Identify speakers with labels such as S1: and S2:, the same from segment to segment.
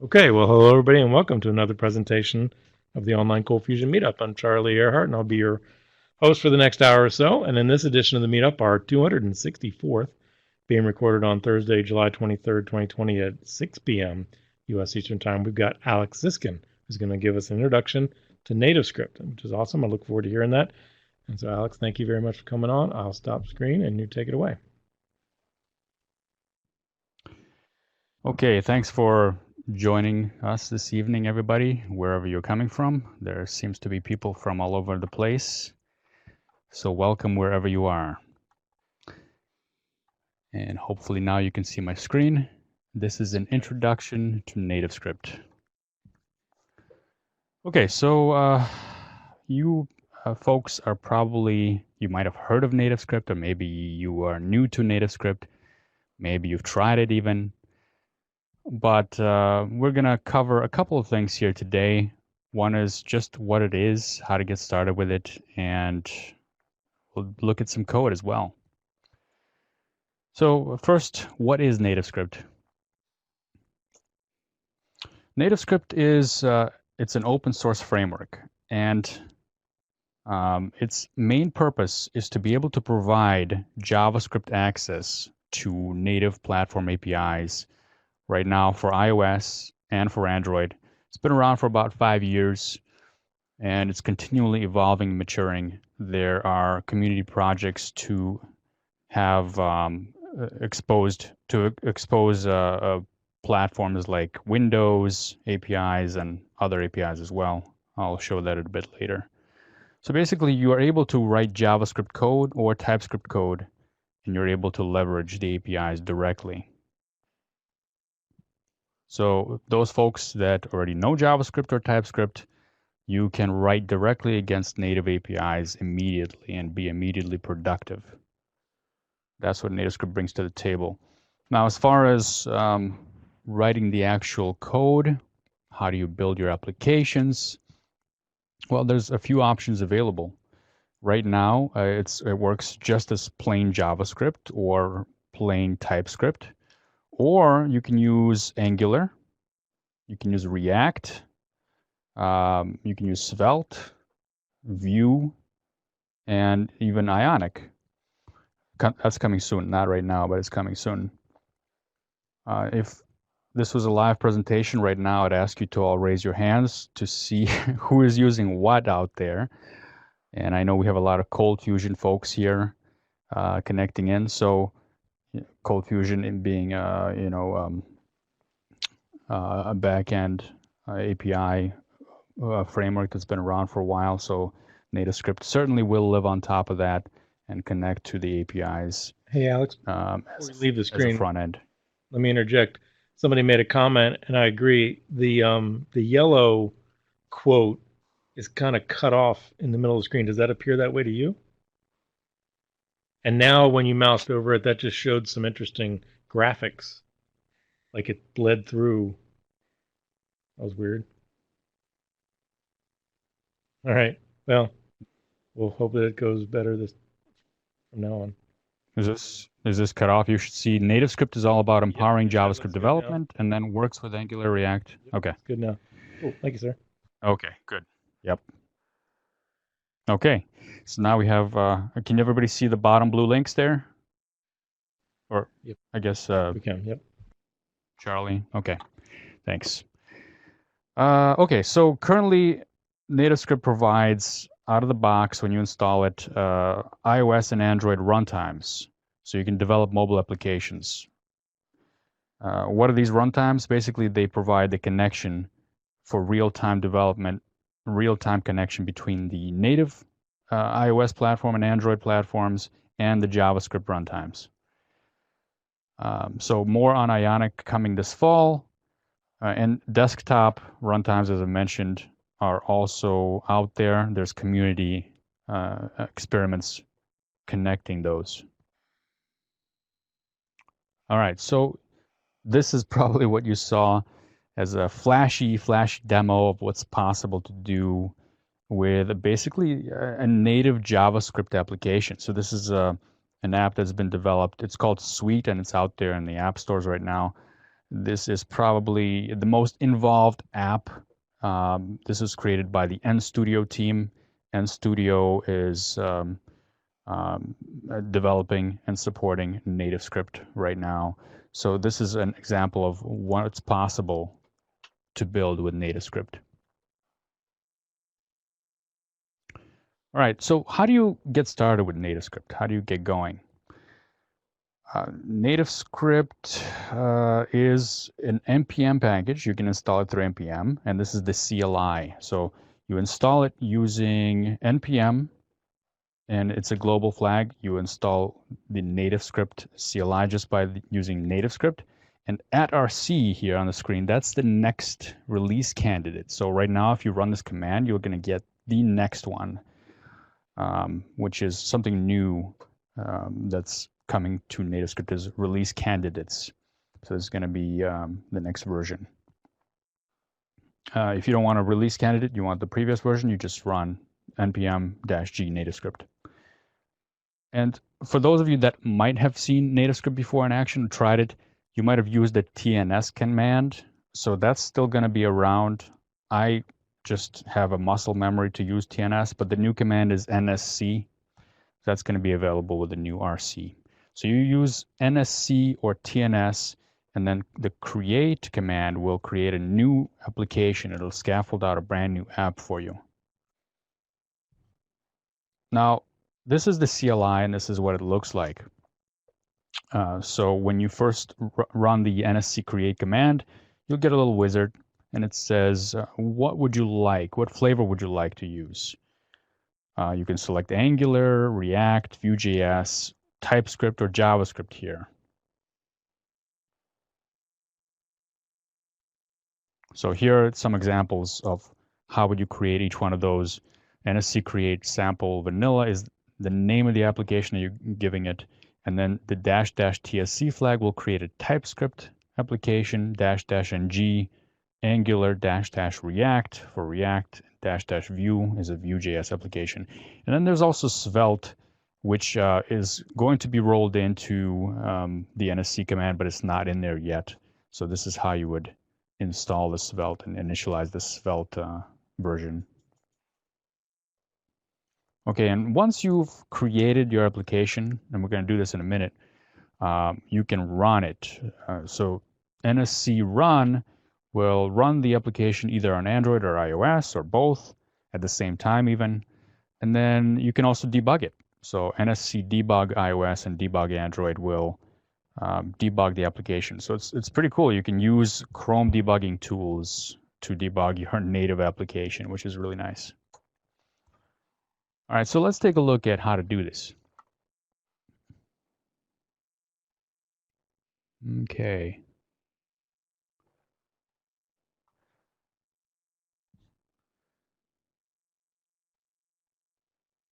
S1: Okay, well, hello everybody, and welcome to another presentation of the online ColdFusion Meetup. I'm Charlie Earhart, and I'll be your host for the next hour or so. And in this edition of the Meetup, our 264th, being recorded on Thursday, July 23rd, 2020 at 6 p.m. U.S. Eastern Time, we've got Alex Ziskind, who's going to give us an introduction to Nativescript, which is awesome. I look forward to hearing that. And so, Alex, thank you very much for coming on. I'll stop screen, and you take it away.
S2: Okay, thanks for joining us this evening, everybody, wherever you're coming from. There seems to be people from all over the place, so welcome wherever you are. And hopefully now you can see my screen. This is an introduction to Nativescript. Okay, so you folks are probably, you might have heard of Nativescript, or maybe you are new to Nativescript. Maybe you've tried it even. But we're going to cover a couple of things here today. One is just what it is, how to get started with it, and we'll look at some code as well. So first, what is Nativescript? Nativescript is it's an open source framework, and its main purpose is to be able to provide JavaScript access to native platform APIs right now for iOS and for Android. It's been around for about 5 years, and it's continually evolving and maturing. There are community projects to have expose platforms like Windows APIs and other APIs as well. I'll show that a bit later. So basically, you are able to write JavaScript code or TypeScript code, and you're able to leverage the APIs directly. So those folks that already know JavaScript or TypeScript, you can write directly against native APIs immediately and be immediately productive. That's what Nativescript brings to the table. Now, as far as writing the actual code, how do you build your applications? Well, there's a few options available. Right now, it works just as plain JavaScript or plain TypeScript. Or you can use Angular, you can use React, you can use Svelte, Vue, and even Ionic. That's coming soon, not right now, but it's coming soon. If this was a live presentation right now, I'd ask you to all raise your hands to see who is using what out there. And I know we have a lot of ColdFusion folks here connecting in, so ColdFusion being, a backend API framework that's been around for a while. So Nativescript certainly will live on top of that and connect to the APIs.
S1: Hey, Alex,
S2: before
S1: we leave the screen,
S2: as a front end.
S1: Let me interject. Somebody made a comment, and I agree. The yellow quote is kind of cut off in the middle of the screen. Does that appear that way to you? And now when you moused over it, that just showed some interesting graphics. Like it bled through. That was weird. All right. Well, we'll hope that it goes better from now on.
S2: Is this cut off? You should see Nativescript is all about empowering JavaScript development and then works with Angular React. Okay.
S1: Good now. Cool. Thank you, sir.
S2: Okay, good. Yep. Okay, so now we have, can everybody see the bottom blue links there? Or,
S1: yep.
S2: I guess,
S1: we can, yep.
S2: Charlie, okay, thanks. Okay, so currently Nativescript provides, out of the box when you install it, iOS and Android runtimes, so you can develop mobile applications. What are these runtimes? Basically, they provide the connection for real-time development, real-time connection between the native iOS platform and Android platforms and the JavaScript runtimes. So more on Ionic coming this fall. And desktop runtimes, as I mentioned, are also out there. There's community experiments connecting those. All right, so this is probably what you saw as a flashy demo of what's possible to do with basically a native JavaScript application. So this is an app that's been developed. It's called Sweet, and it's out there in the app stores right now. This is probably the most involved app. This was created by the NStudio team. NStudio is developing and supporting Nativescript right now. So this is an example of what's possible to build with Nativescript. All right, so how do you get started with Nativescript? How do you get going? Nativescript is an npm package. You can install it through npm, and this is the CLI. So you install it using npm, and it's a global flag. You install the Nativescript CLI just by using Nativescript. And at @rc here on the screen, that's the next release candidate. So right now, if you run this command, you're going to get the next one, which is something new that's coming to Nativescript as release candidates. So it's going to be the next version. If you don't want a release candidate, you want the previous version, you just run npm-g Nativescript. And for those of you that might have seen Nativescript before in action, tried it, you might have used the tns command. So that's still going to be around. I just have a muscle memory to use tns, but the new command is nsc. That's going to be available with the new RC. So you use nsc or tns, and then the create command will create a new application. It'll scaffold out a brand new app for you. Now, this is the CLI, and this is what it looks like. So when you first run the nsc create command, you'll get a little wizard, and it says, what would you like? What flavor would you like to use? You can select Angular, React, Vue.js, TypeScript, or JavaScript here. So here are some examples of how would you create each one of those. NSC create sample vanilla is the name of the application that you're giving it. And then the --tsc flag will create a TypeScript application, --ng, Angular --react for React, --vue is a Vue.js application. And then there's also Svelte, which is going to be rolled into the NSC command, but it's not in there yet. So this is how you would install the Svelte and initialize the Svelte version. Okay, and once you've created your application, and we're going to do this in a minute, you can run it. So NSC run will run the application either on Android or iOS or both at the same time even. And then you can also debug it. So NSC debug iOS and debug Android will debug the application. So it's pretty cool. You can use Chrome debugging tools to debug your native application, which is really nice. All right, so let's take a look at how to do this. Okay.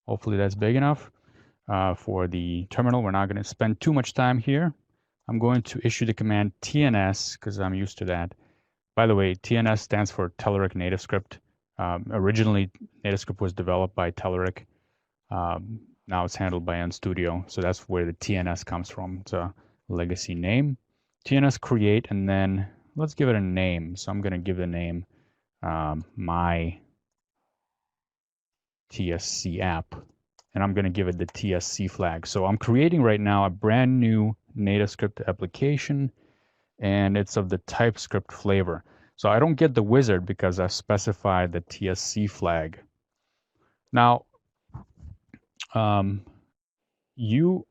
S2: Hopefully that's big enough for the terminal. We're not going to spend too much time here. I'm going to issue the command tns because I'm used to that. By the way, tns stands for Telerik Nativescript. Originally, Nativescript was developed by Telerik. Now it's handled by NStudio, so that's where the TNS comes from. It's a legacy name. TNS create, and then let's give it a name. So I'm going to give the name my TSC app, and I'm going to give it the TSC flag. So I'm creating right now a brand new Nativescript application, and it's of the TypeScript flavor. So I don't get the wizard because I've specified the TSC flag. Now, you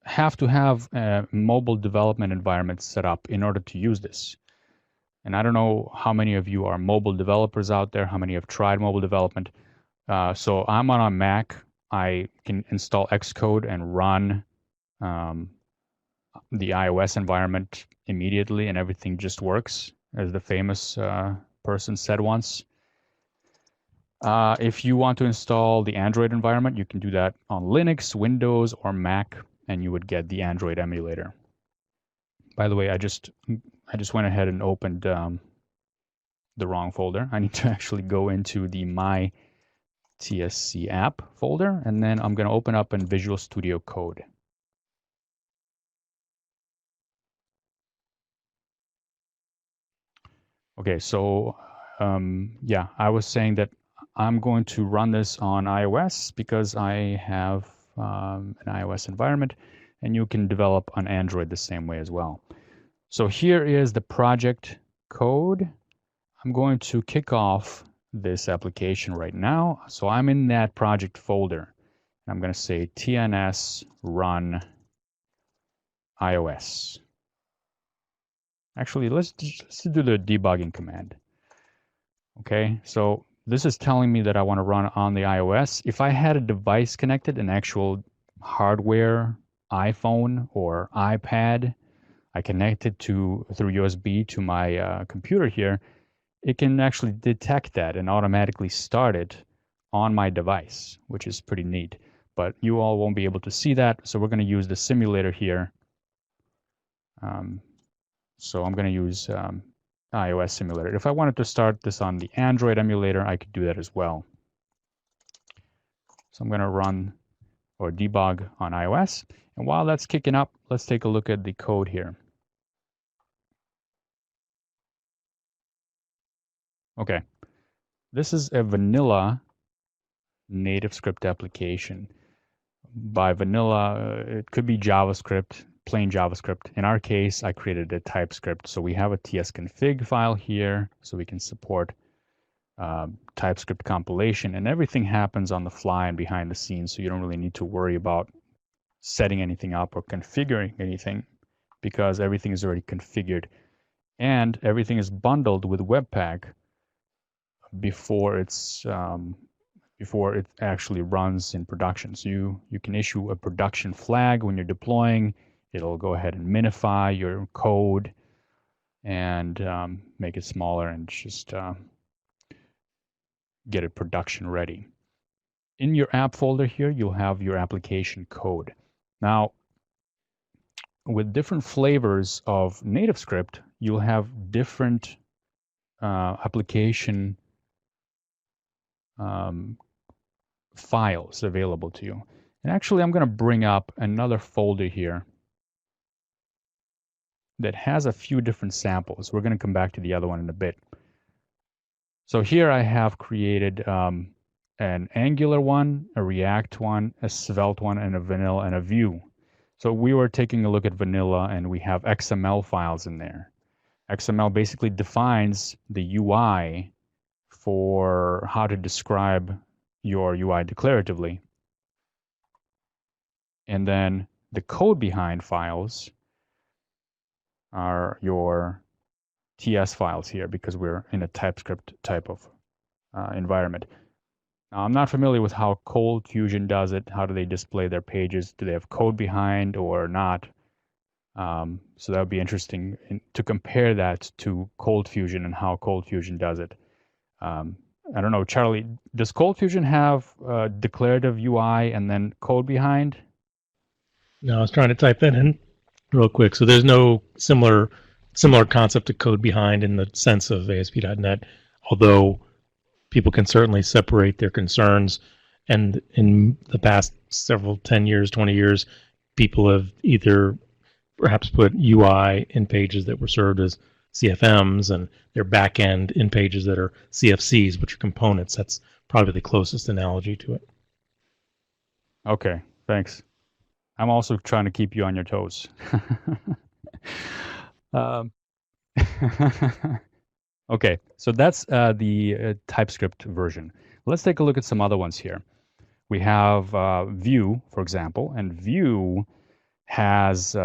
S2: have to have a mobile development environment set up in order to use this. And I don't know how many of you are mobile developers out there, how many have tried mobile development. So I'm on a Mac. I can install XCode and run the iOS environment immediately, and everything just works, as the famous person said once. If you want to install the Android environment, you can do that on Linux, Windows, or Mac, and you would get the Android emulator. By the way, I just went ahead and opened the wrong folder. I need to actually go into the My TSC app folder, and then I'm going to open up in Visual Studio Code. Okay, so yeah, I was saying that I'm going to run this on iOS because I have an iOS environment, and you can develop on Android the same way as well. So here is the project code. I'm going to kick off this application right now. So I'm in that project folder. I'm going to say tns run iOS. Actually, let's do the debugging command. Okay, so this is telling me that I want to run on the iOS. If I had a device connected, an actual hardware iPhone or iPad, I connect it through USB to my computer here, it can actually detect that and automatically start it on my device, which is pretty neat. But you all won't be able to see that, so we're going to use the simulator here. So I'm going to use iOS simulator. If I wanted to start this on the Android emulator, I could do that as well. So I'm going to run or debug on iOS. And while that's kicking up, let's take a look at the code here. Okay, this is a vanilla NativeScript application. By vanilla, it could be JavaScript, plain JavaScript. In our case, I created a TypeScript. So we have a tsconfig file here, so we can support TypeScript compilation, and everything happens on the fly and behind the scenes, so you don't really need to worry about setting anything up or configuring anything because everything is already configured. And everything is bundled with Webpack before it actually runs in production. So you can issue a production flag when you're deploying. It'll go ahead and minify your code and make it smaller and just get it production ready. In your app folder here, you'll have your application code. Now, with different flavors of NativeScript, you'll have different application files available to you. And actually, I'm going to bring up another folder here that has a few different samples. We're going to come back to the other one in a bit. So here I have created an Angular one, a React one, a Svelte one, and a vanilla and a Vue. So we were taking a look at vanilla, and we have XML files in there. XML basically defines the UI for how to describe your UI declaratively. And then the code behind files are your TS files here because we're in a TypeScript type of environment. Now, I'm not familiar with how ColdFusion does it. How do they display their pages? Do they have code behind or not? So that would be interesting to compare that to ColdFusion and how ColdFusion does it. I don't know, Charlie, does ColdFusion have declarative UI and then code behind?
S1: No, I was trying to type that in real quick. So there's no similar concept to code behind in the sense of ASP.NET, although people can certainly separate their concerns. And in the past 10 years, 20 years, people have either perhaps put UI in pages that were served as CFMs and their backend in pages that are CFCs, which are components. That's probably the closest analogy to it.
S2: Okay, thanks. I'm also trying to keep you on your toes. Okay, so that's the TypeScript version. Let's take a look at some other ones here. We have Vue, for example, and Vue has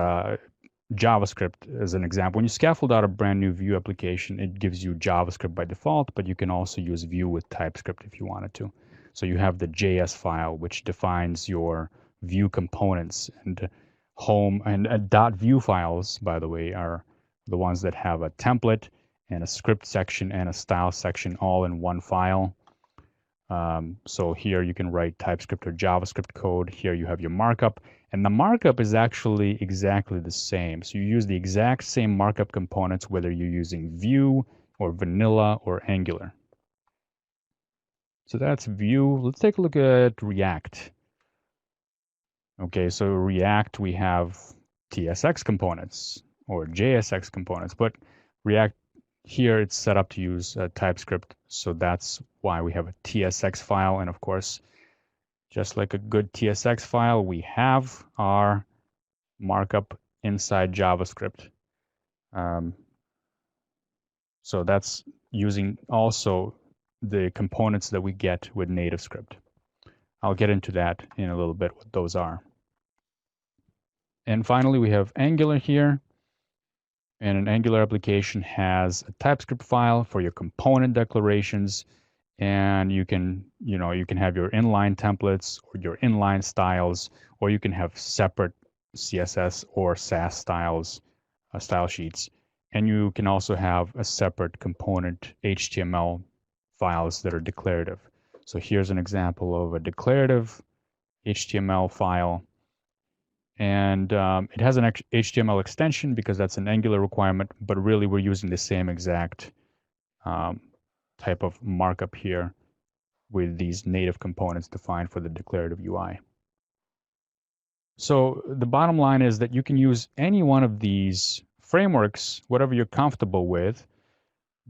S2: JavaScript as an example. When you scaffold out a brand new Vue application, it gives you JavaScript by default, but you can also use Vue with TypeScript if you wanted to. So you have the JS file, which defines your Vue components, and home and .vue files, by the way, are the ones that have a template and a script section and a style section all in one file. So here you can write TypeScript or JavaScript code. Here you have your markup, and the markup is actually exactly the same. So you use the exact same markup components whether you're using Vue or vanilla or Angular. So that's Vue. Let's take a look at React. Okay, so React, we have TSX components or JSX components, but React here it's set up to use TypeScript, so that's why we have a TSX file. And of course, just like a good TSX file, we have our markup inside JavaScript. So that's using also the components that we get with Nativescript. I'll get into that in a little bit, what those are. And finally, we have Angular here. And an Angular application has a TypeScript file for your component declarations. And you can have your inline templates or your inline styles, or you can have separate CSS or Sass styles, style sheets. And you can also have a separate component HTML files that are declarative. So here's an example of a declarative HTML file. And it has an HTML extension because that's an Angular requirement, but really we're using the same exact type of markup here with these native components defined for the declarative UI. So the bottom line is that you can use any one of these frameworks, whatever you're comfortable with,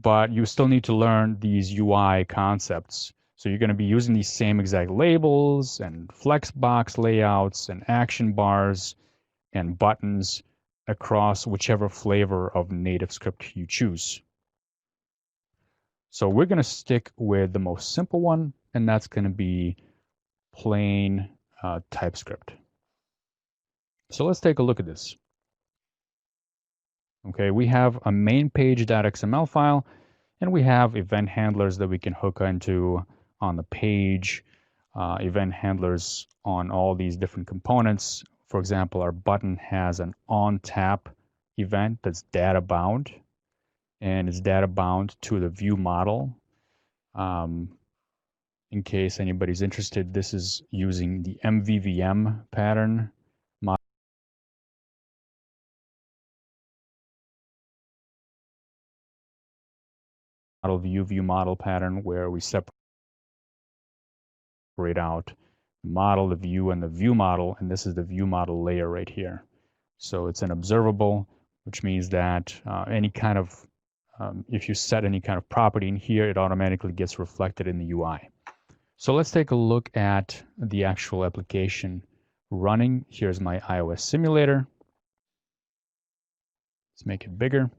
S2: but you still need to learn these UI concepts. So you're going to be using these same exact labels and flexbox layouts and action bars and buttons across whichever flavor of Nativescript you choose. So we're going to stick with the most simple one, and that's going to be plain TypeScript. So let's take a look at this. Okay, we have a main page.xml file, and we have event handlers that we can hook into on the page, event handlers on all these different components. For example, our button has an Ontap event that's data bound, and it's data bound to the view model. In case anybody's interested, this is using the MVVM pattern model view model pattern, where we separate out the model, the view, and the view model, and this is the view model layer right here. So it's an observable, which means that any kind of if you set any kind of property in here, it automatically gets reflected in the UI. So let's take a look at the actual application running. Here's my iOS simulator. Let's make it bigger.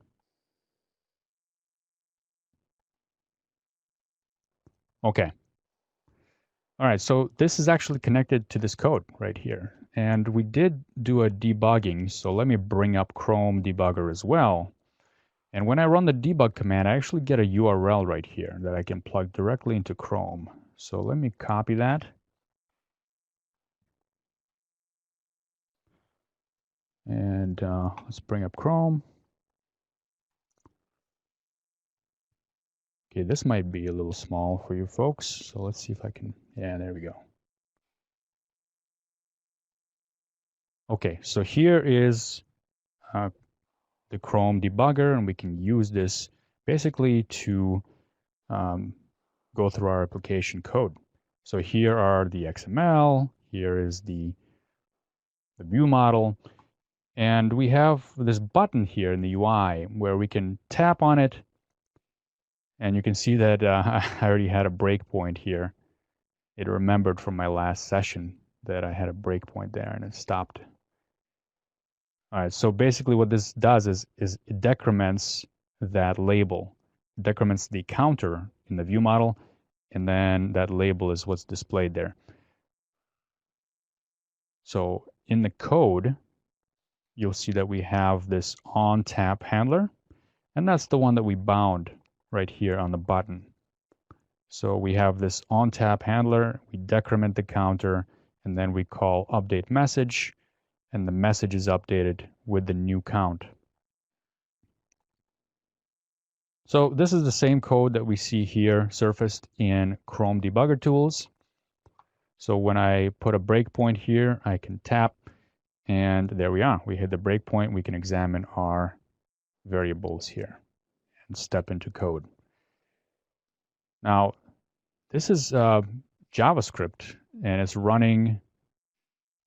S2: Okay. All right, so this is actually connected to this code right here. And we did do a debugging, so let me bring up Chrome Debugger as well. And when I run the debug command, I actually get a URL right here that I can plug directly into Chrome. So let me copy that. And let's bring up Chrome. Okay, this might be a little small for you folks. So let's see if I can, yeah, there we go. Okay, so here is the Chrome debugger, and we can use this basically to go through our application code. So here are the XML, here is the view model, and we have this button here in the UI where we can tap on it, and you can see that I already had a breakpoint here. It remembered from my last session that I had a breakpoint there, and it stopped. All right, so basically what this does is it decrements that label, decrements the counter in the view model, and then that label is what's displayed there. So in the code, you'll see that we have this Ontap handler, and that's the one that we bound right here on the button. So we have this Ontap handler, we decrement the counter, and then we call update message, and the message is updated with the new count. So this is the same code that we see here surfaced in Chrome Debugger Tools. So when I put a breakpoint here, I can tap, and there we are. We hit the breakpoint. We can examine our variables here and step into code. Now, this is JavaScript, and it's running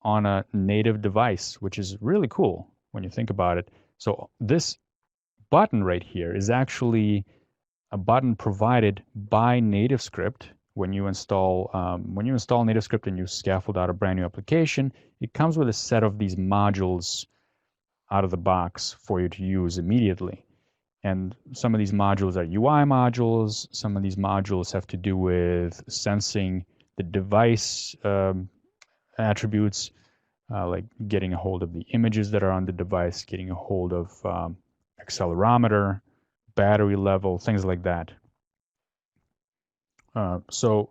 S2: on a native device, which is really cool when you think about it. So this button right here is actually a button provided by Nativescript. When you install Nativescript and you scaffold out a brand new application, it comes with a set of these modules out of the box for you to use immediately. And some of these modules are UI modules. Some of these modules have to do with sensing the device attributes, like getting a hold of the images that are on the device, getting a hold of accelerometer, battery level, things like that. So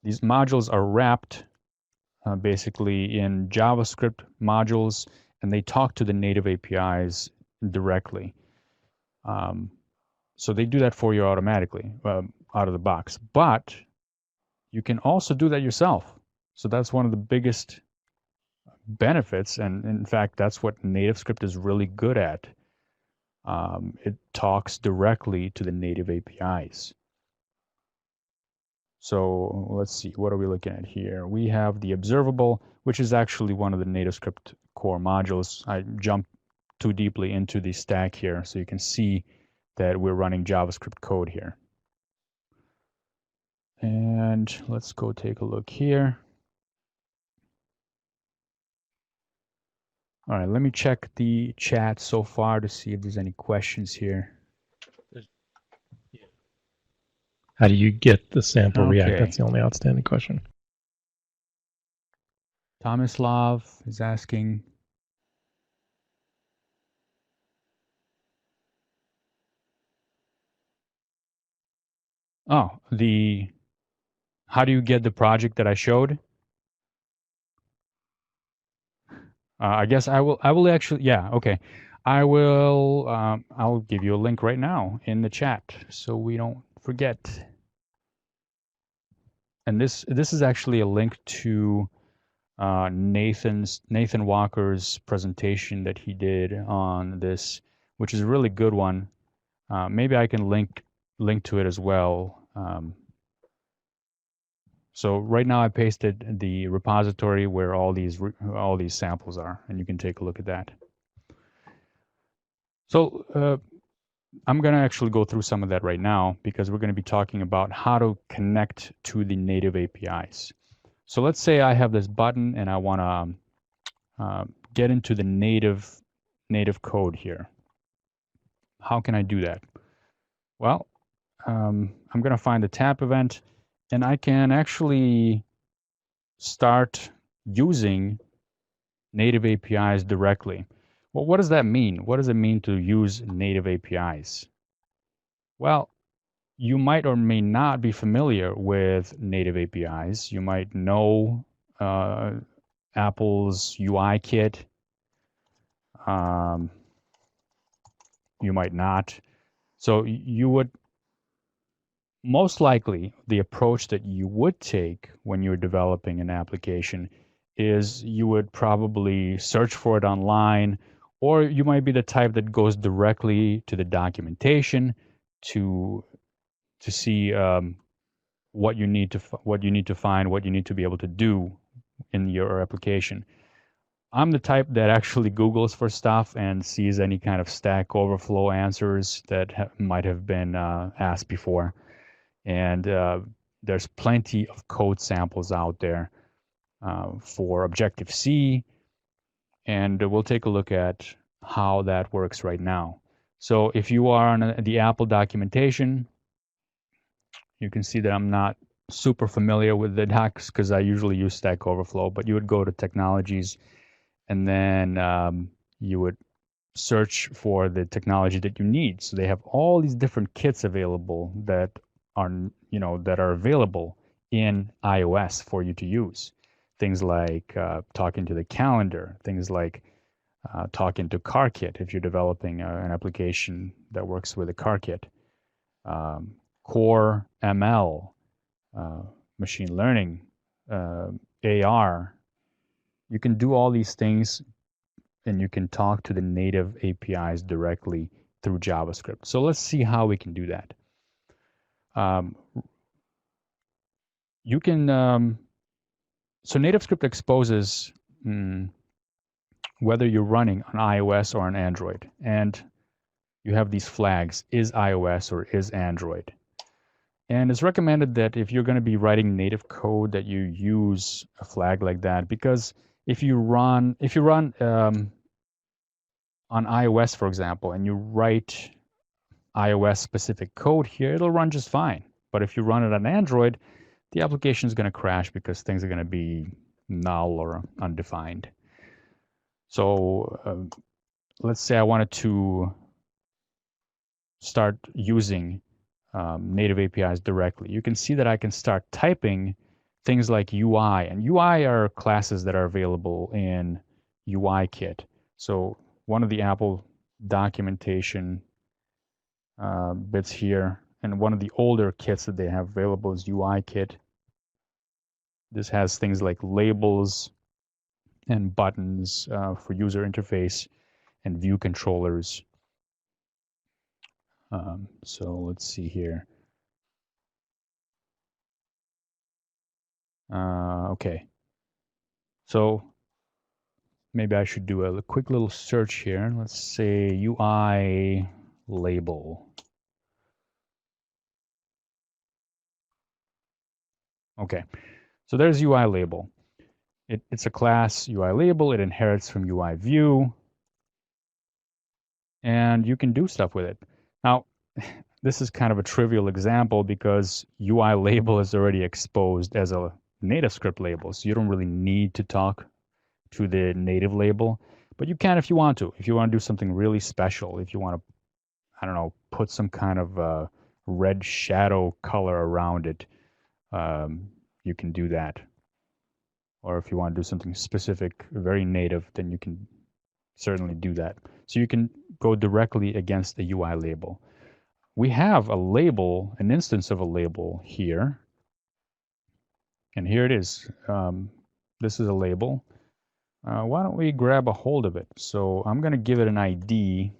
S2: these modules are wrapped basically in JavaScript modules, and they talk to the native APIs directly. So they do that for you automatically out of the box. But you can also do that yourself. So that's one of the biggest benefits, and in fact, that's what Nativescript is really good at. It talks directly to the native APIs. So let's see, what are we looking at here? We have the observable, which is actually one of the Nativescript core modules. I jumped too deeply into the stack here, so you can see that we're running JavaScript code here. And let's go take a look here. All right, let me check the chat so far to see if there's any questions here.
S1: How do you get the sample React? That's the only outstanding question.
S2: Tomislav is asking. Oh, how do you get the project that I showed? I guess I will actually, yeah, okay. I'll give you a link right now in the chat so we don't forget. And this is actually a link to Nathan Walker's presentation that he did on this, which is a really good one. Maybe I can link to it as well. So right now I pasted the repository where all these samples are, and you can take a look at that. So I'm going to actually go through some of that right now because we're going to be talking about how to connect to the native APIs. So let's say I have this button and I want to get into the native code here. How can I do that? Well, I'm going to find the tap event, and I can actually start using native APIs directly. Well, what does that mean? What does it mean to use native APIs? Well, you might or may not be familiar with native APIs. You might know Apple's UI kit. You might not. So you would most likely, the approach that you would take when you're developing an application is you would probably search for it online, or you might be the type that goes directly to the documentation to see what you need to find, what you need to be able to do in your application. I'm the type that actually Googles for stuff and sees any kind of Stack Overflow answers that might have been asked before. And there's plenty of code samples out there for Objective-C, and we'll take a look at how that works right now. So if you are on the Apple documentation, you can see that I'm not super familiar with the docs because I usually use Stack Overflow, but you would go to Technologies, and then you would search for the technology that you need. So they have all these different kits available that are available in iOS for you to use. Things like talking to the calendar, things like talking to CarKit if you're developing an application that works with a CarKit. Core ML, machine learning, AR. You can do all these things and you can talk to the native APIs directly through JavaScript. So let's see how we can do that. You can, so Nativescript exposes whether you're running on iOS or on Android. And, you have these flags, is iOS or is Android. And it's recommended that if you're going to be writing native code that you use a flag like that, because if you run on iOS, for example, and you write iOS specific code here, it'll run just fine. But if you run it on Android, the application is going to crash because things are going to be null or undefined. So let's say I wanted to start using native APIs directly. You can see that I can start typing things like UI, and UI are classes that are available in UIKit. So one of the Apple documentation bits here, and one of the older kits that they have available is UIKit. This has things like labels and buttons for user interface and view controllers. So let's see here. Okay. So maybe I should do a quick little search here. Let's say UI label. Okay. So there's UI label. It's a class UI label. It inherits from UI view. And you can do stuff with it. Now, this is kind of a trivial example because UI label is already exposed as a Nativescript label. So you don't really need to talk to the native label, but you can if you want to. If you want to do something really special, if you want to, I don't know, put some kind of red shadow color around it, you can do that. Or if you want to do something specific, very native, then you can certainly do that. So you can go directly against the UI label. We have a label, an instance of a label here. And here it is. This is a label. Why don't we grab a hold of it? So I'm going to give it an ID.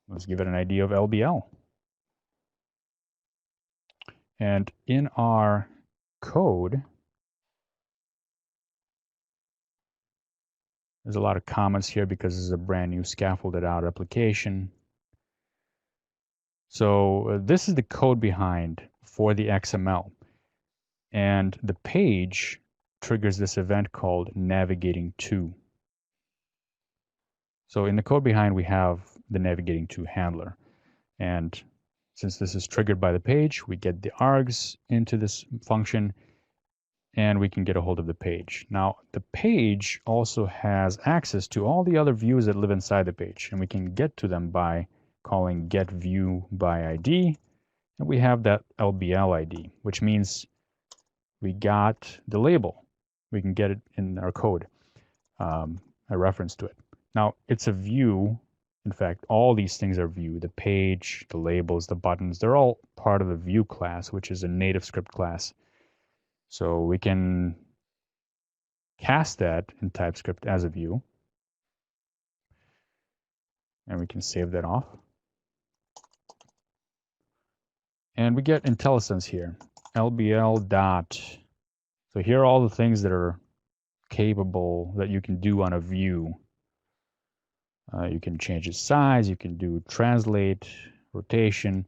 S2: Let's give it an ID of LBL. And in our code, there's a lot of comments here because this is a brand new scaffolded out application. So this is the code behind for the XML. And the page triggers this event called navigating to. So in the code behind, we have the navigating to handler. And since this is triggered by the page, we get the args into this function, and we can get a hold of the page. Now, the page also has access to all the other views that live inside the page, and we can get to them by calling getViewById, and we have that LBL ID, which means we got the label. We can get it in our code, a reference to it. Now, it's a view. In fact, all these things are view. The page, the labels, the buttons, they're all part of the view class, which is a Nativescript class. So we can cast that in Typescript as a view. And we can save that off. And we get IntelliSense here. LBL dot. So here are all the things that are capable that you can do on a view. You can change its size, you can do translate, rotation.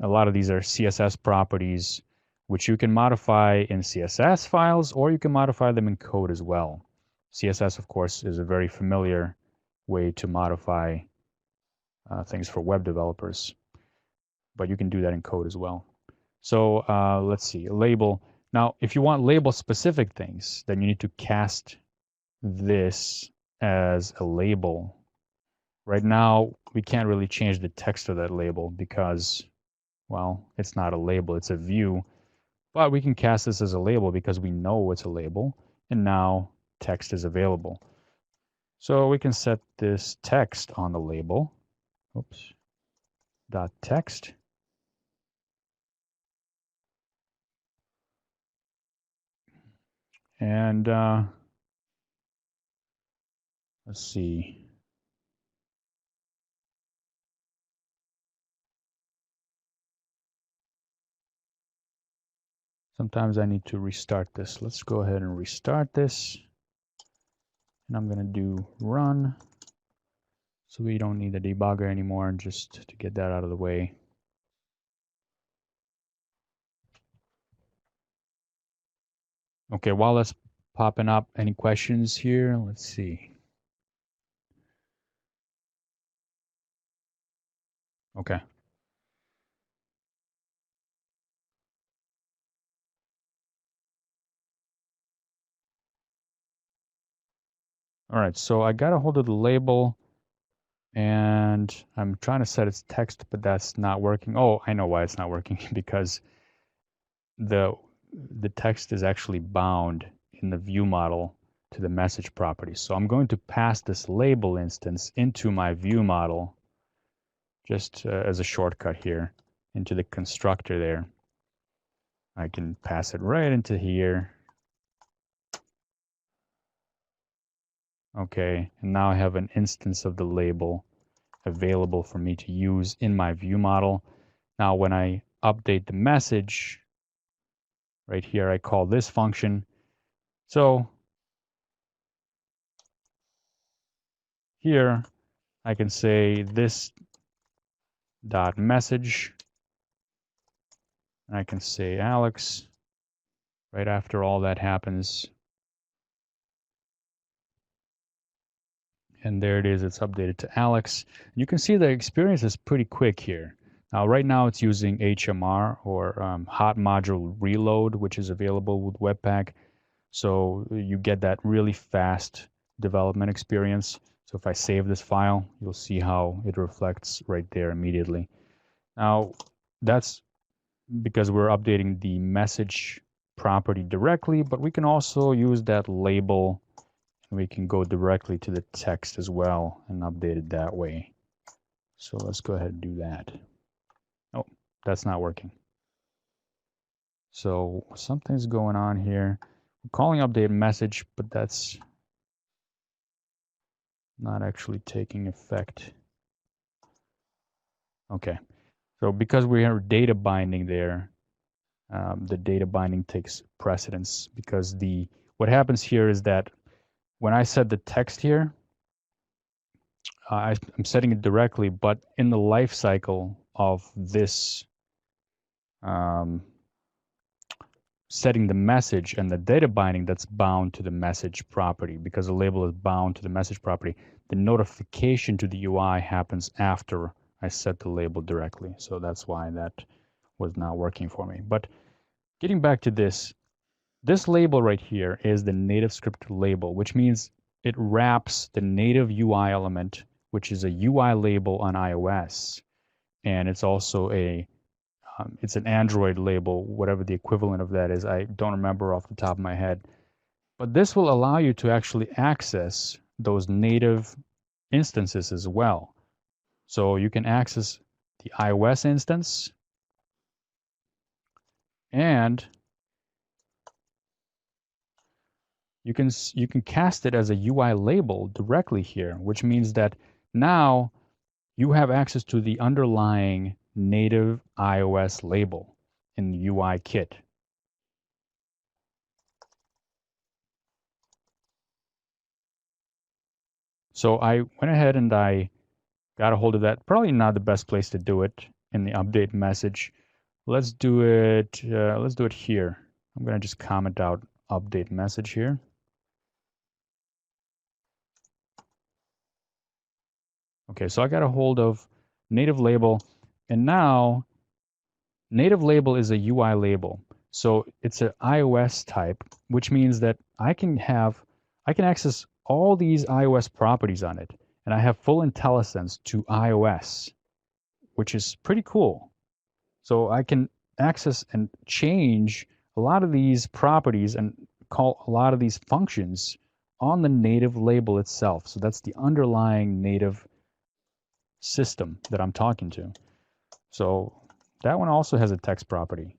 S2: A lot of these are CSS properties, which you can modify in CSS files, or you can modify them in code as well. CSS, of course, is a very familiar way to modify things for web developers, but you can do that in code as well. So let's see, a label. Now, if you want label-specific things, then you need to cast this as a label. Right now, we can't really change the text of that label because, well, it's not a label, it's a view. But we can cast this as a label because we know it's a label, and now text is available. So we can set this text on the label. Oops. Dot text. And let's see. Sometimes I need to restart this. Let's go ahead and restart this. And I'm going to do run. So we don't need the debugger anymore, just to get that out of the way. Okay, while that's popping up, any questions here? Let's see. Okay. All right, so I got a hold of the label and I'm trying to set its text, but that's not working. Oh, I know why it's not working, because the text is actually bound in the view model to the message property. So I'm going to pass this label instance into my view model, just as a shortcut here, into the constructor there. I can pass it right into here. Okay, and now I have an instance of the label available for me to use in my view model. Now when I update the message, right here I call this function. So here I can say this dot message, and I can say Alex right after all that happens. And there it is, it's updated to Alex. You can see the experience is pretty quick here. Now, right now it's using HMR, or Hot Module Reload, which is available with Webpack. So you get that really fast development experience. So if I save this file, you'll see how it reflects right there immediately. Now, that's because we're updating the message property directly, but we can also use that label. We can go directly to the text as well and update it that way. So let's go ahead and do that. Oh, that's not working. So something's going on here. I'm calling update message, but that's not actually taking effect. Okay, so because we are data binding there, the data binding takes precedence, because what happens here is that when I set the text here, I'm setting it directly, but in the life cycle of this setting the message and the data binding that's bound to the message property, because the label is bound to the message property, the notification to the UI happens after I set the label directly. So that's why that was not working for me. But getting back to this label right here is the Nativescript label, which means it wraps the native UI element, which is a UI label on iOS. And it's also it's an Android label, whatever the equivalent of that is. I don't remember off the top of my head. But this will allow you to actually access those native instances as well. So you can access the iOS instance, and you can cast it as a UI label directly here, which means that now you have access to the underlying native iOS label in the UI kit. So I went ahead and I got a hold of that. Probably not the best place to do it in the update message. Let's do it. Let's do it here. I'm going to just comment out update message here. Okay, so I got a hold of native label, and now native label is a UI label. So it's an iOS type, which means that I can access all these iOS properties on it, and I have full IntelliSense to iOS, which is pretty cool. So I can access and change a lot of these properties and call a lot of these functions on the native label itself. So that's the underlying native system that I'm talking to. So that one also has a text property.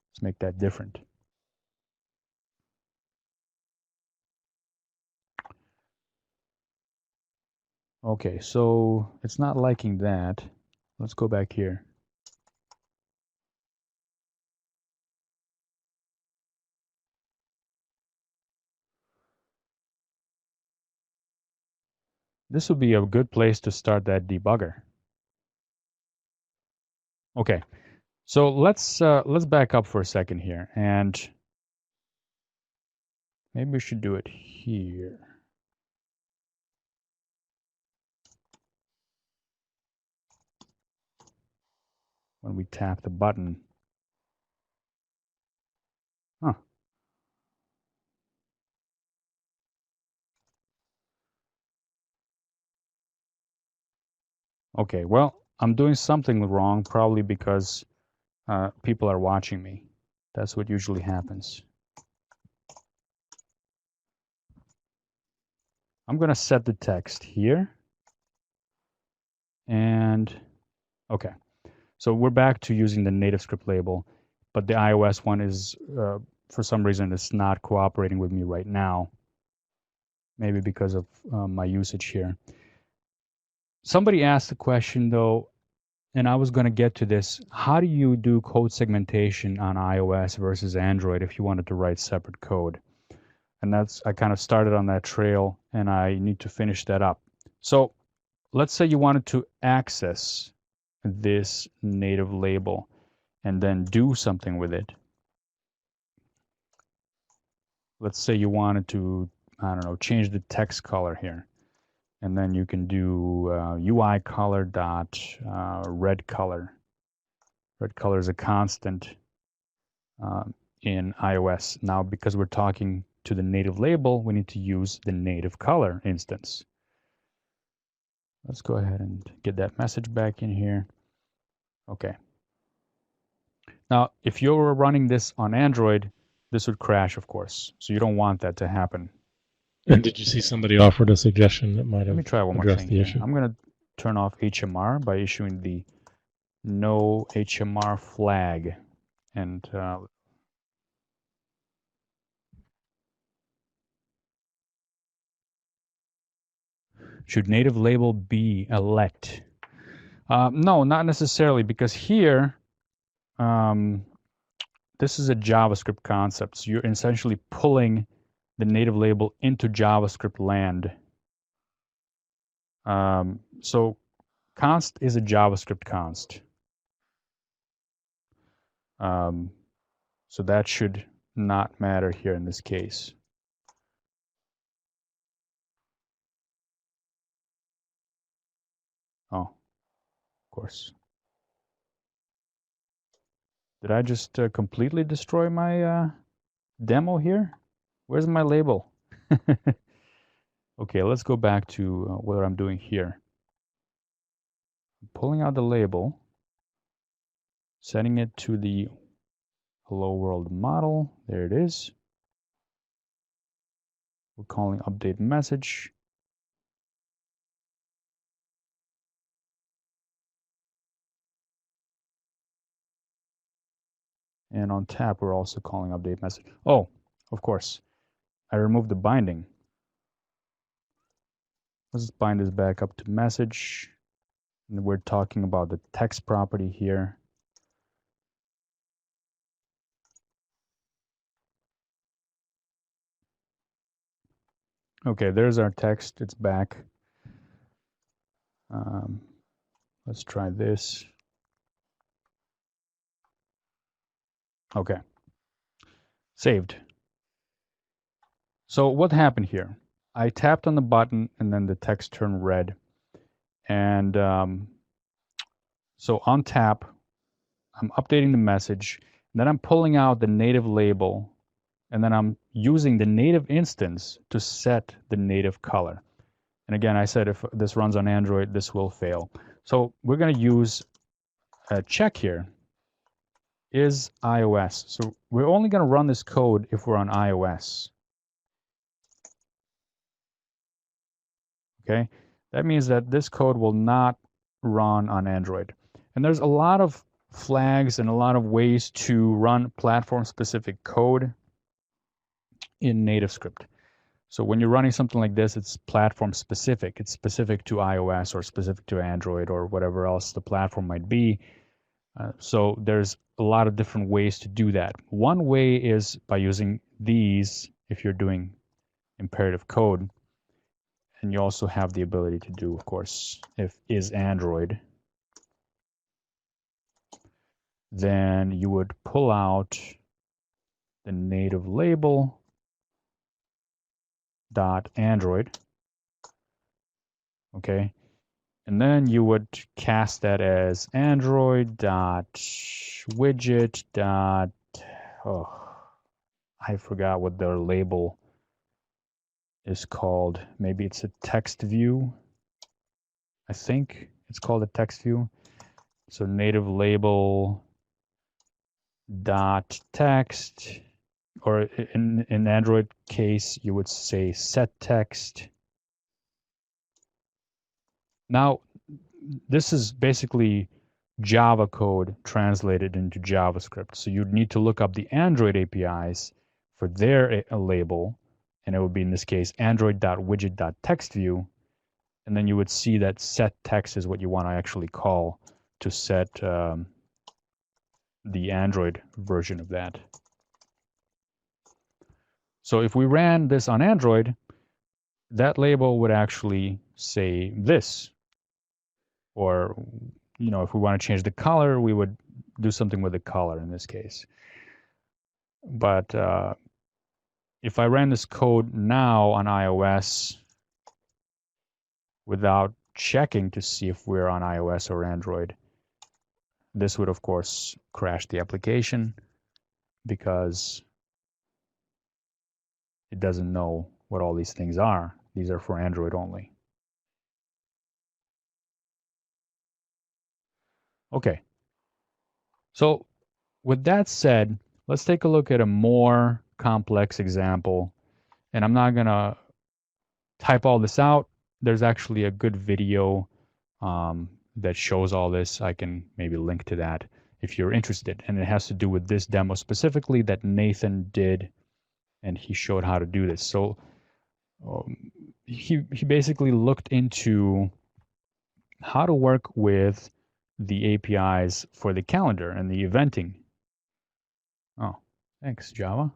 S2: Let's make that different. Okay, so it's not liking that. Let's go back here. This would be a good place to start that debugger. Okay, so let's back up for a second here, and maybe we should do it here. When we tap the button. Huh. Okay, well, I'm doing something wrong, probably because people are watching me. That's what usually happens. I'm going to set the text here. And okay, so we're back to using the Nativescript label, but the iOS one is, for some reason, it's not cooperating with me right now. Maybe because of my usage here. Somebody asked the question, though, and I was going to get to this. How do you do code segmentation on iOS versus Android if you wanted to write separate code? And I kind of started on that trail, and I need to finish that up. So let's say you wanted to access this native label and then do something with it. Let's say you wanted to, I don't know, change the text color here. And then you can do UI color dot red color. Red color is a constant in iOS. Now, because we're talking to the native label, we need to use the native color instance. Let's go ahead and get that message back in here. Okay. Now, if you were running this on Android, this would crash, of course. So you don't want that to happen.
S1: And did you see somebody offered a suggestion that might have
S2: Let me try one more
S1: addressed
S2: thing
S1: the
S2: here.
S1: issue?
S2: I'm going to turn off HMR by issuing the no HMR flag. And should native label be a let? No, not necessarily, because here, this is a JavaScript concept. So you're essentially pulling the native label into JavaScript land. So const is a JavaScript const. So that should not matter here in this case. Oh, of course. Did I just completely destroy my demo here? Where's my label? Okay, let's go back to what I'm doing here. I'm pulling out the label, setting it to the hello world model. There it is. We're calling update message. And on tap, we're also calling update message. Oh, of course, I removed the binding. Let's bind this back up to message. And we're talking about the text property here. Okay, there's our text. It's back. Let's try this. Okay. Saved. So what happened here? I tapped on the button and then the text turned red. And so on tap, I'm updating the message. Then I'm pulling out the native label. And then I'm using the native instance to set the native color. And again, I said if this runs on Android, this will fail. So we're going to use a check here. Is iOS. So we're only going to run this code if we're on iOS. Okay, that means that this code will not run on Android. And there's a lot of flags and a lot of ways to run platform-specific code in Nativescript. So when you're running something like this, it's platform-specific. It's specific to iOS or specific to Android or whatever else the platform might be. So there's a lot of different ways to do that. One way is by using these if you're doing imperative code. And you also have the ability to do, of course, if is Android, then you would pull out the native label dot Android. Okay. And then you would cast that as Android dot widget dot, oh, I forgot what their label is called. Maybe it's a text view. I think it's called a text view. So native label dot text, or in Android case, you would say set text. Now, this is basically Java code translated into JavaScript. So you'd need to look up the Android APIs for their label, and it would be in this case android.widget.textView, and then you would see that set text is what you want to actually call to set the Android version of that. So if we ran this on Android, that label would actually say this. Or, you know, if we want to change the color, we would do something with the color in this case. But if I ran this code now on iOS without checking to see if we're on iOS or Android, this would, of course, crash the application because it doesn't know what all these things are. These are for Android only. Okay. So with that said, let's take a look at a more complex example. And I'm not going to type all this out. There's actually a good video that shows all this. I can maybe link to that if you're interested. And it has to do with this demo specifically that Nathan did, and he showed how to do this. So he basically looked into how to work with the APIs for the calendar and the eventing. Oh, thanks, Java.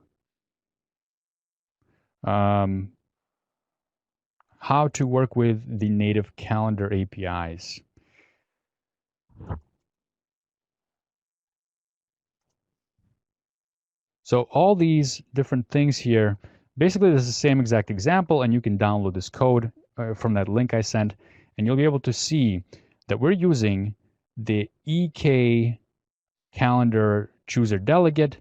S2: How to work with the native calendar APIs. So all these different things here, basically this is the same exact example, and you can download this code from that link I sent, and you'll be able to see that we're using the EK calendar chooser delegate.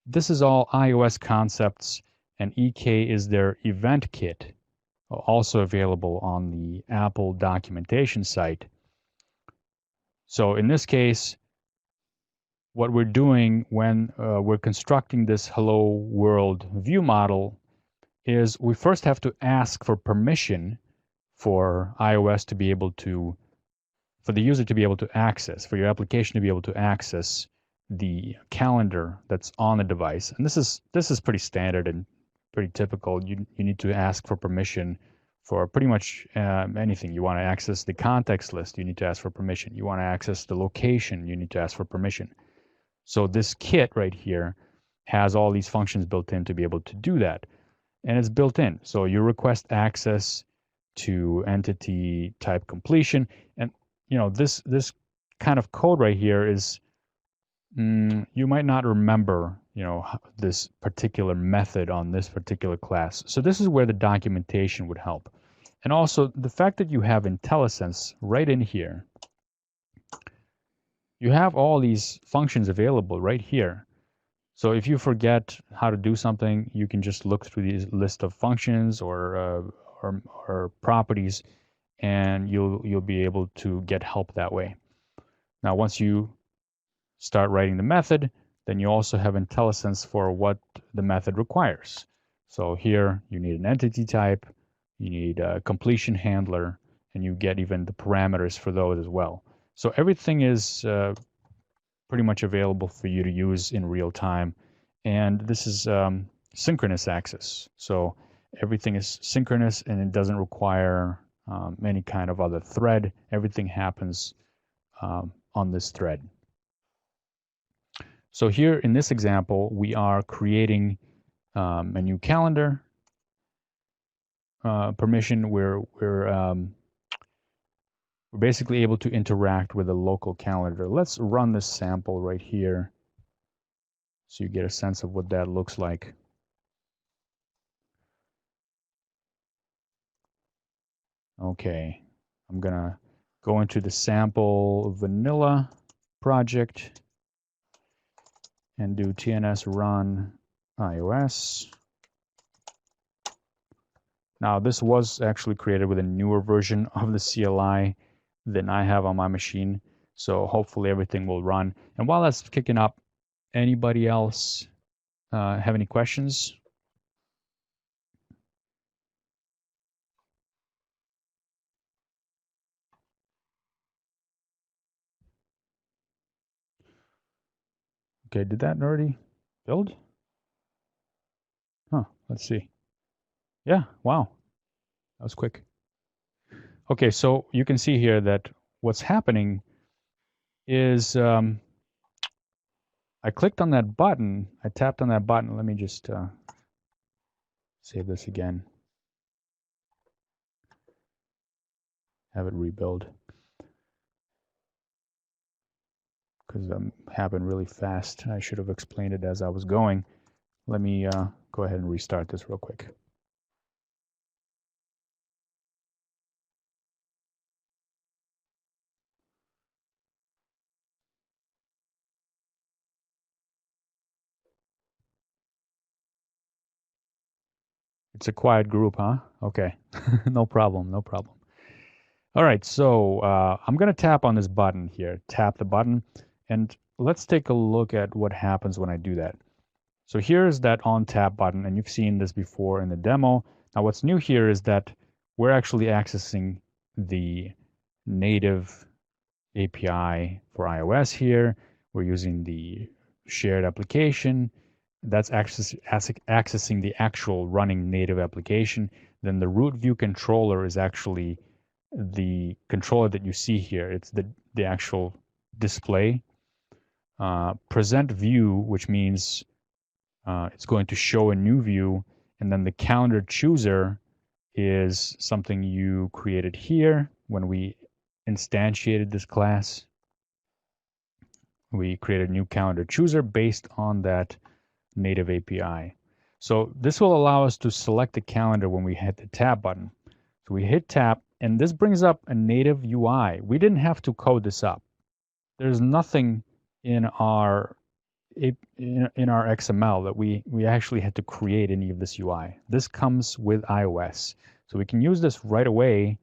S2: This is all iOS concepts, and EK is their event kit, also available on the Apple documentation site. So in this case, what we're doing when we're constructing this hello world view model is we first have to ask for permission for iOS to be able to, for the user to be able to access, for your application to be able to access the calendar that's on the device. And this is pretty standard and pretty typical. You need to ask for permission for pretty much anything. You want to access the context list, you need to ask for permission. You want to access the location, you need to ask for permission. So this kit right here has all these functions built in to be able to do that. And it's built in. So you request access to entity type completion. And you know, this kind of code right here is, you might not remember, you know, this particular method on this particular class. So this is where the documentation would help. And also the fact that you have IntelliSense right in here, you have all these functions available right here. So if you forget how to do something, you can just look through these list of functions or properties, and you'll be able to get help that way. Now, once you start writing the method, then you also have IntelliSense for what the method requires. So here you need an entity type, you need a completion handler, and you get even the parameters for those as well. So everything is pretty much available for you to use in real time. And this is synchronous access. So everything is synchronous and it doesn't require any kind of other thread. Everything happens on this thread. So here in this example, we are creating a new calendar. permission, we're basically able to interact with the local calendar. Let's run this sample right here so you get a sense of what that looks like. Okay, I'm gonna go into the sample vanilla project and do tns run iOS. Now this was actually created with a newer version of the CLI than I have on my machine, so hopefully everything will run. And while that's kicking up, anybody else have any questions? Okay, did that already build? Huh, let's see. Yeah, wow, that was quick. Okay, so you can see here that what's happening is I clicked on that button, I tapped on that button. Let me just save this again. Have it rebuild. Because it happened really fast. I should have explained it as I was going. Let me go ahead and restart this real quick. It's a quiet group, huh? Okay, no problem, no problem. All right, so I'm going to tap on this button here. Tap the button, and let's take a look at what happens when I do that. So here's that Ontap button, and you've seen this before in the demo. Now what's new here is that we're actually accessing the native API for iOS here. We're using the shared application. That's accessing the actual running native application. Then the root view controller is actually the controller that you see here. It's the actual display. Present view, which means it's going to show a new view, and then the calendar chooser is something you created here when we instantiated this class. We created a new calendar chooser based on that native API. So this will allow us to select the calendar when we hit the tab button. So we hit tab, and this brings up a native UI. We didn't have to code this up. There's nothing in our XML that we actually had to create any of this UI. This comes with iOS. So we can use this right away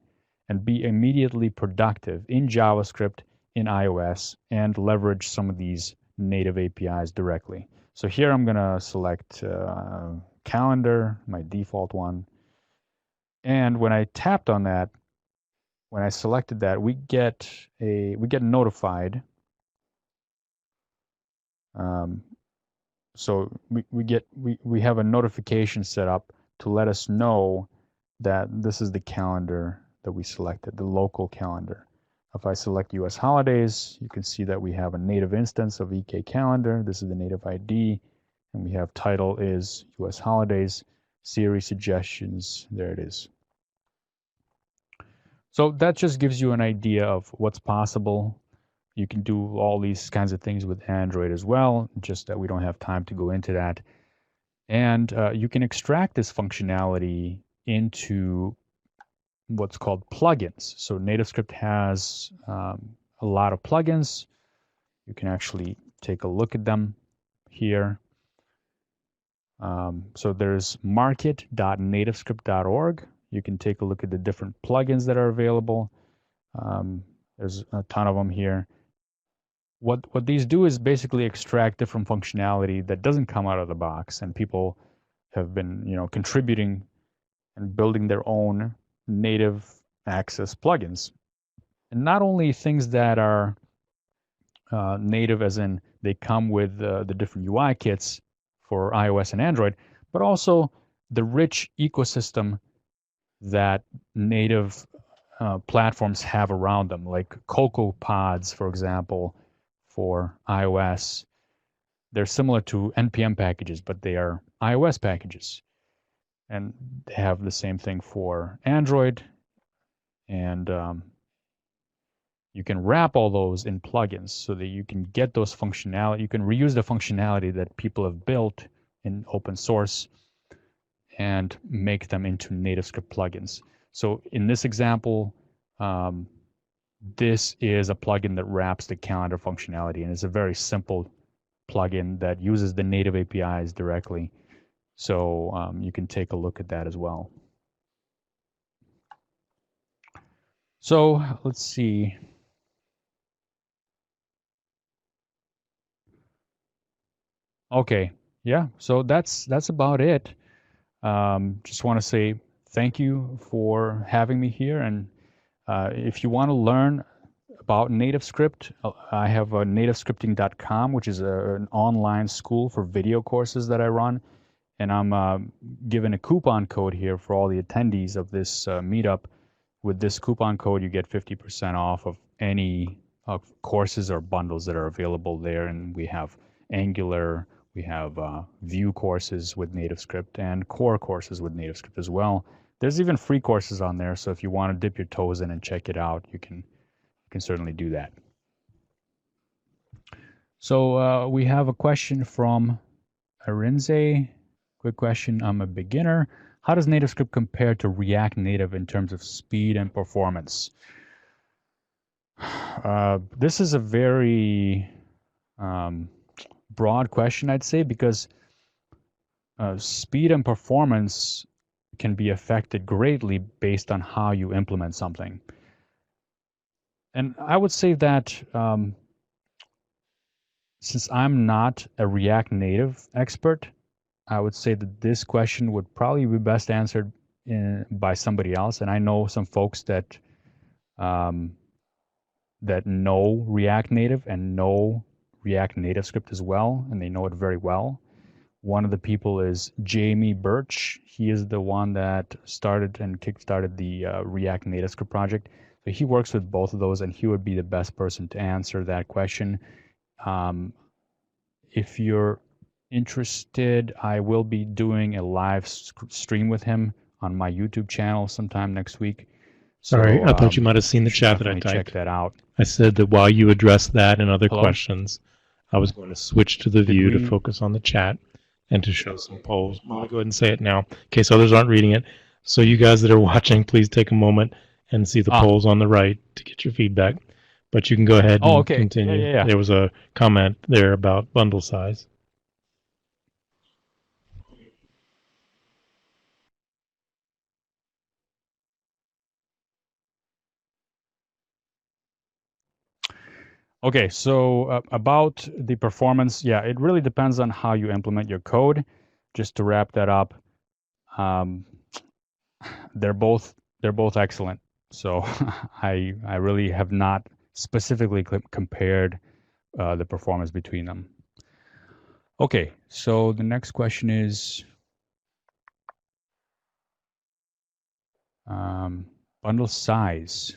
S2: and be immediately productive in JavaScript, in iOS, and leverage some of these native APIs directly. So here I'm going to select calendar, my default one. And when I tapped on that, when I selected that, we get notified. So we have a notification set up to let us know that this is the calendar that we selected, the local calendar. If I select US holidays, you can see that we have a native instance of EK calendar. This is the native ID, and we have title is US holidays, series suggestions, there it is. So that just gives you an idea of what's possible. You can do all these kinds of things with Android as well, just that we don't have time to go into that. And you can extract this functionality into what's called plugins. So Nativescript has a lot of plugins. You can actually take a look at them here. So there's market.nativescript.org. You can take a look at the different plugins that are available. There's a ton of them here. What these do is basically extract different functionality that doesn't come out of the box, and people have been, contributing and building their own native access plugins. And not only things that are native, as in they come with the different UI kits for iOS and Android, but also the rich ecosystem that native platforms have around them, like Cocoa Pods, for example, for iOS. They're similar to NPM packages, but they are iOS packages. and they have the same thing for Android. And you can wrap all those in plugins so that you can get those functionality. You can reuse the functionality that people have built in open source and make them into Nativescript plugins. So in this example, this is a plugin that wraps the calendar functionality, and it's a very simple plugin that uses the native APIs directly. So you can take a look at that as well. So let's see. Okay, yeah, so that's about it. Just want to say thank you for having me here, and if you want to learn about Nativescript, I have nativescripting.com, which is an online school for video courses that I run, and I'm giving a coupon code here for all the attendees of this meetup. With this coupon code, you get 50% off of any courses or bundles that are available there, and we have Angular, we have Vue courses with Nativescript, and core courses with Nativescript as well. There's even free courses on there, so if you want to dip your toes in and check it out, you can certainly do that. So we have a question from Arinze. Quick question, I'm a beginner. How does Nativescript compare to React Native in terms of speed and performance? This is a very broad question, I'd say, because speed and performance can be affected greatly based on how you implement something. And I would say that since I'm not a React Native expert, I would say that this question would probably be best answered by somebody else. And I know some folks that that know React Native and know React Nativescript as well, and they know it very well. One of the people is Jamie Birch. He is the one that started and kickstarted the React Nativescript project. So he works with both of those, and he would be the best person to answer that question. If you're interested, I will be doing a live stream with him on my YouTube channel sometime next week.
S1: Sorry,
S2: So,
S1: I thought you might have seen the chat that I typed.
S2: Check that out.
S1: I said that while you address that and other questions, I was going to switch to the view to focus on the chat and to show some polls. I'll go ahead and say it now in case others aren't reading it. So you guys that are watching, please take a moment and see the polls on the right to get your feedback. But you can go ahead and continue.
S2: Yeah.
S1: There was a comment there about bundle size.
S2: Okay, so about the performance, yeah, it really depends on how you implement your code. Just to wrap that up, they're both excellent. So I really have not specifically compared the performance between them. Okay, so the next question is bundle size.